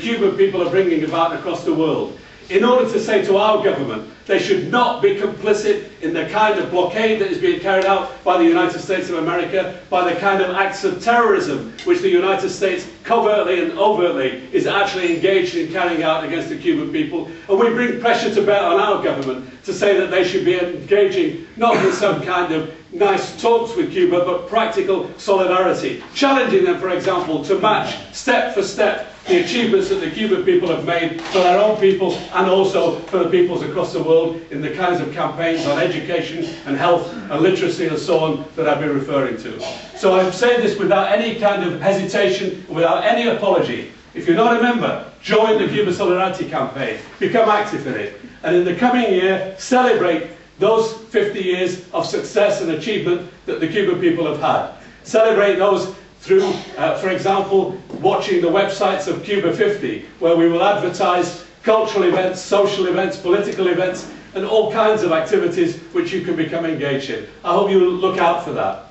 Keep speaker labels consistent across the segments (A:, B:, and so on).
A: Cuban people are bringing about across the world, in order to say to our government they should not be complicit in the kind of blockade that is being carried out by the United States of America, by the kind of acts of terrorism which the United States covertly and overtly is actually engaged in carrying out against the Cuban people. And we bring pressure to bear on our government to say that they should be engaging not in some kind of nice talks with Cuba, but practical solidarity, challenging them, for example, to match step for step the achievements that the Cuban people have made for their own people and also for the peoples across the world in the kinds of campaigns on education and health and literacy and so on that I've been referring to. So I say this without any kind of hesitation, without any apology. If you're not a member, join the Cuba Solidarity Campaign, become active in it, and in the coming year celebrate those 50 years of success and achievement that the Cuban people have had. Celebrate those through, for example, watching the websites of Cuba 50, where we will advertise cultural events, social events, political events, and all kinds of activities which you can become engaged in. I hope you look out for that.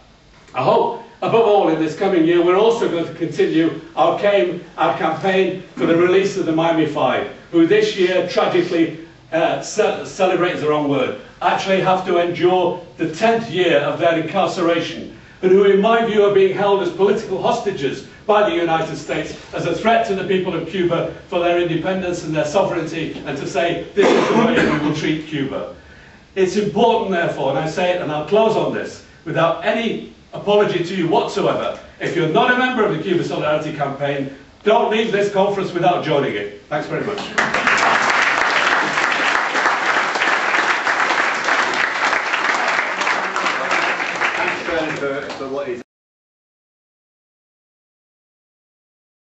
A: I hope, above all, in this coming year, we're also going to continue our campaign for the release of the Miami Five, who this year, tragically, celebrate is the wrong word, actually have to endure the 10th year of their incarceration, and who in my view are being held as political hostages by the United States as a threat to the people of Cuba for their independence and their sovereignty, and to say this is the way we will treat Cuba. It's important therefore, and I say it and I'll close on this, without any apology to you whatsoever, if you're not a member of the Cuba Solidarity Campaign, don't leave this conference without joining it. Thanks very much.
B: For what is